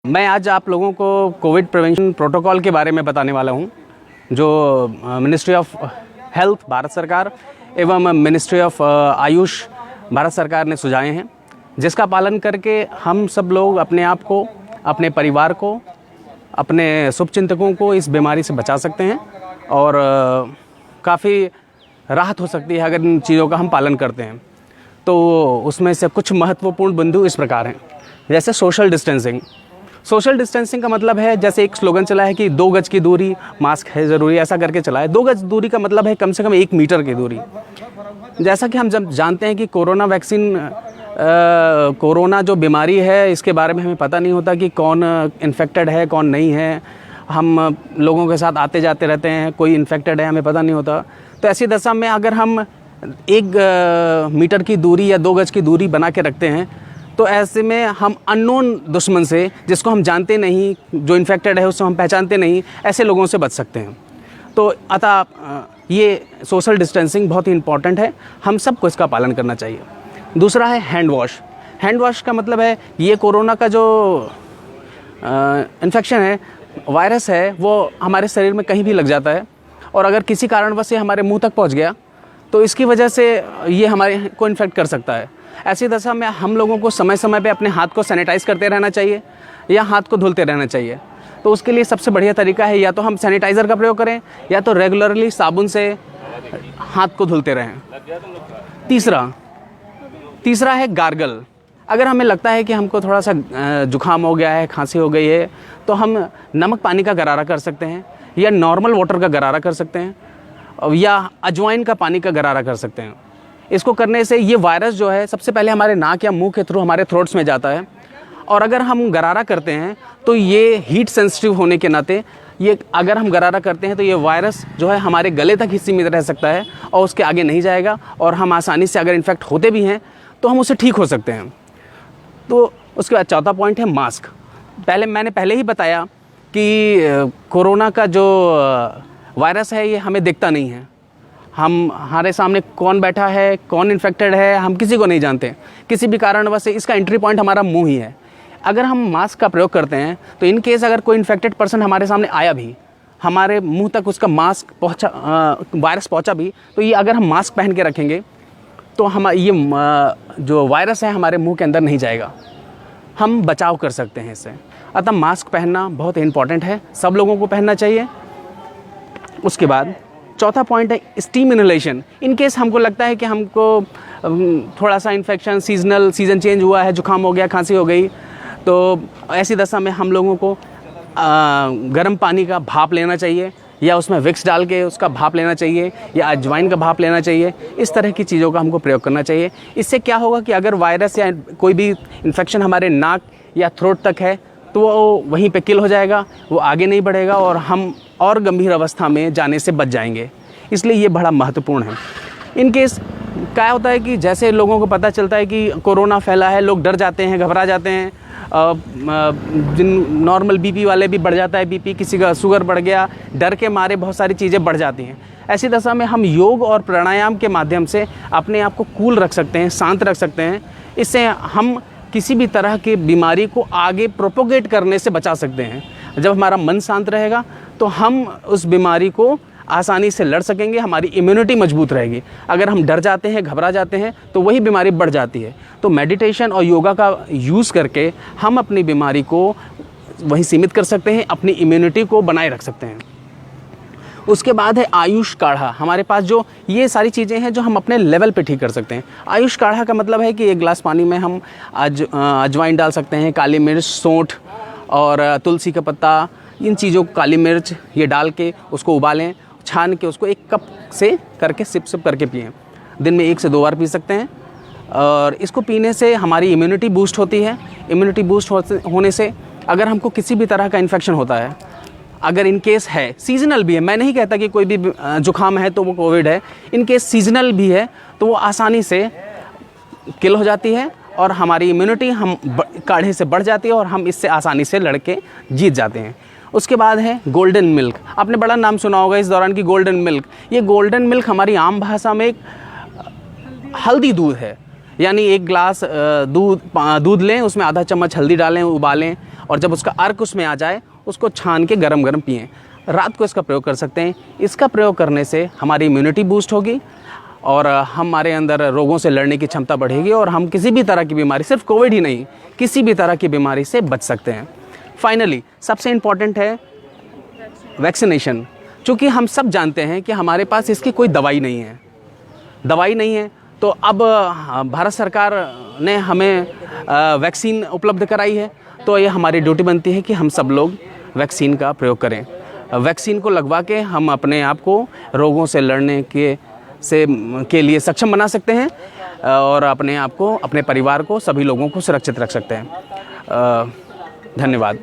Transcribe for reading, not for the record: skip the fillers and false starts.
मैं आज आप लोगों को कोविड प्रिवेंशन प्रोटोकॉल के बारे में बताने वाला हूं, जो मिनिस्ट्री ऑफ हेल्थ भारत सरकार एवं मिनिस्ट्री ऑफ आयुष भारत सरकार ने सुझाए हैं, जिसका पालन करके हम सब लोग अपने आप को, अपने परिवार को, अपने शुभचिंतकों को इस बीमारी से बचा सकते हैं और काफ़ी राहत हो सकती है अगर इन चीज़ों का हम पालन करते हैं। तो उसमें से कुछ महत्वपूर्ण बिंदु इस प्रकार हैं, जैसे सोशल डिस्टेंसिंग। सोशल डिस्टेंसिंग का मतलब है, जैसे एक स्लोगन चला है कि 2 गज की दूरी, मास्क है ज़रूरी, ऐसा करके चला है। 2 गज दूरी का मतलब है कम से कम 1 मीटर की दूरी। जैसा कि हम जब जानते हैं कि कोरोना वैक्सीन, कोरोना जो बीमारी है, इसके बारे में हमें पता नहीं होता कि कौन इन्फेक्टेड है कौन नहीं है। हम लोगों के साथ आते जाते रहते हैं, कोई इन्फेक्टेड है हमें पता नहीं होता। तो ऐसी दशा में अगर हम 1 मीटर की दूरी या 2 गज की दूरी बना के रखते हैं, तो ऐसे में हम अननोन दुश्मन से, जिसको हम जानते नहीं, जो इन्फेक्टेड है उसको हम पहचानते नहीं, ऐसे लोगों से बच सकते हैं। तो अतः ये सोशल डिस्टेंसिंग बहुत ही इम्पॉर्टेंट है, हम सबको इसका पालन करना चाहिए। दूसरा है हैंड वॉश। हैंड वॉश का मतलब है, ये कोरोना का जो इन्फेक्शन है, वायरस है, वो हमारे शरीर में कहीं भी लग जाता है और अगर किसी कारणवश ये हमारे मुंह तक पहुंच गया तो इसकी वजह से ये हमारे को इन्फेक्ट कर सकता है। ऐसी दशा में हम लोगों को समय समय पे अपने हाथ को सैनिटाइज़ करते रहना चाहिए या हाथ को धुलते रहना चाहिए। तो उसके लिए सबसे बढ़िया तरीका है, या तो हम सैनिटाइज़र का प्रयोग करें या तो रेगुलरली साबुन से हाथ को धुलते रहें। तीसरा है गार्गल। अगर हमें लगता है कि हमको थोड़ा सा जुकाम हो गया है, खांसी हो गई है, तो हम नमक पानी का गरारा कर सकते हैं या नॉर्मल वाटर का गरारा कर सकते हैं या अजवाइन का पानी का गरारा कर सकते हैं। इसको करने से ये वायरस जो है सबसे पहले हमारे नाक या मुंह के थ्रू हमारे थ्रोट्स में जाता है, और अगर हम गरारा करते हैं तो ये हीट सेंसिटिव होने के नाते ये अगर हम गरारा करते हैं तो ये वायरस जो है हमारे गले तक ही सीमित रह सकता है और उसके आगे नहीं जाएगा, और हम आसानी से अगर इन्फेक्ट होते भी हैं तो हम उससे ठीक हो सकते हैं। तो उसके बाद चौथा पॉइंट है मास्क। मैंने पहले ही बताया कि कोरोना का जो वायरस है ये हमें दिखता नहीं है। हमारे सामने कौन बैठा है, कौन इन्फेक्टेड है, हम किसी को नहीं जानते। किसी भी कारणवश से इसका एंट्री पॉइंट हमारा मुंह ही है। अगर हम मास्क का प्रयोग करते हैं तो इन केस अगर कोई इन्फेक्टेड पर्सन हमारे सामने आया भी, हमारे मुंह तक उसका मास्क वायरस पहुंचा भी, तो ये अगर हम मास्क पहन के रखेंगे तो हम ये जो वायरस है हमारे मुंह के अंदर नहीं जाएगा, हम बचाव कर सकते हैं इससे। अतः मास्क पहनना बहुत इंपॉर्टेंट है, सब लोगों को पहनना चाहिए। उसके बाद चौथा पॉइंट है स्टीम इनहेलेशन। इन केस हमको लगता है कि हमको थोड़ा सा इन्फेक्शन, सीज़न चेंज हुआ है, जुकाम हो गया, खांसी हो गई, तो ऐसी दशा में हम लोगों को गर्म पानी का भाप लेना चाहिए या उसमें विक्स डाल के उसका भाप लेना चाहिए या अजवाइन का भाप लेना चाहिए। इस तरह की चीज़ों का हमको प्रयोग करना चाहिए। इससे क्या होगा कि अगर वायरस या कोई भी इन्फेक्शन हमारे नाक या थ्रोट तक है तो वो वहीं पे किल हो जाएगा, वो आगे नहीं बढ़ेगा और हम और गंभीर अवस्था में जाने से बच जाएंगे। इसलिए ये बड़ा महत्वपूर्ण है। इन केस क्या होता है कि जैसे लोगों को पता चलता है कि कोरोना फैला है, लोग डर जाते हैं, घबरा जाते हैं। जिन नॉर्मल बीपी वाले भी बढ़ जाता है बीपी, किसी का शुगर बढ़ गया, डर के मारे बहुत सारी चीज़ें बढ़ जाती हैं। ऐसी दशा में हम योग और प्राणायाम के माध्यम से अपने आप को कूल रख सकते हैं, शांत रख सकते हैं। इससे हम किसी भी तरह की बीमारी को आगे प्रोपोगेट करने से बचा सकते हैं। जब हमारा मन शांत रहेगा तो हम उस बीमारी को आसानी से लड़ सकेंगे, हमारी इम्यूनिटी मजबूत रहेगी। अगर हम डर जाते हैं, घबरा जाते हैं, तो वही बीमारी बढ़ जाती है। तो मेडिटेशन और योगा का यूज़ करके हम अपनी बीमारी को वहीं सीमित कर सकते हैं, अपनी इम्यूनिटी को बनाए रख सकते हैं। उसके बाद है आयुष काढ़ा। हमारे पास जो ये सारी चीज़ें हैं जो हम अपने लेवल पे ठीक कर सकते हैं। आयुष काढ़ा का मतलब है कि 1 गिलास पानी में हम अजवाइन डाल सकते हैं, काली मिर्च, सौंठ और तुलसी का पत्ता, इन चीज़ों को, काली मिर्च, ये डाल के उसको उबालें, छान के उसको 1 कप से करके सिप करके पिएं। दिन में 1 से 2 बार पी सकते हैं और इसको पीने से हमारी इम्यूनिटी बूस्ट होती है। इम्यूनिटी बूस्ट होने से अगर हमको किसी भी तरह का इन्फेक्शन होता है, अगर इन केस है, सीजनल भी है, मैं नहीं कहता कि कोई भी जुकाम है तो वो कोविड है, इन केस सीजनल भी है तो वो आसानी से किल हो जाती है और हमारी इम्यूनिटी हम काढ़े से बढ़ जाती है और हम इससे आसानी से लड़के जीत जाते हैं। उसके बाद है गोल्डन मिल्क। आपने बड़ा नाम सुना होगा इस दौरान की गोल्डन मिल्क। ये गोल्डन मिल्क हमारी आम भाषा में एक हल्दी दूध है। यानी एक गिलास दूध लें, उसमें आधा चम्मच हल्दी डालें, उबालें, और जब उसका अर्क उसमें आ जाए उसको छान के गरम गरम पिएं। रात को इसका प्रयोग कर सकते हैं। इसका प्रयोग करने से हमारी इम्यूनिटी बूस्ट होगी और हमारे अंदर रोगों से लड़ने की क्षमता बढ़ेगी और हम किसी भी तरह की बीमारी, सिर्फ कोविड ही नहीं, किसी भी तरह की बीमारी से बच सकते हैं। फाइनली सबसे इम्पॉर्टेंट है वैक्सीनेशन। चूँकि हम सब जानते हैं कि हमारे पास इसकी कोई दवाई नहीं है, तो अब भारत सरकार ने हमें वैक्सीन उपलब्ध कराई है, तो ये हमारी ड्यूटी बनती है कि हम सब लोग वैक्सीन का प्रयोग करें। वैक्सीन को लगवा के हम अपने आप को रोगों से लड़ने के लिए सक्षम बना सकते हैं और अपने आप को, अपने परिवार को, सभी लोगों को सुरक्षित रख सकते हैं। धन्यवाद।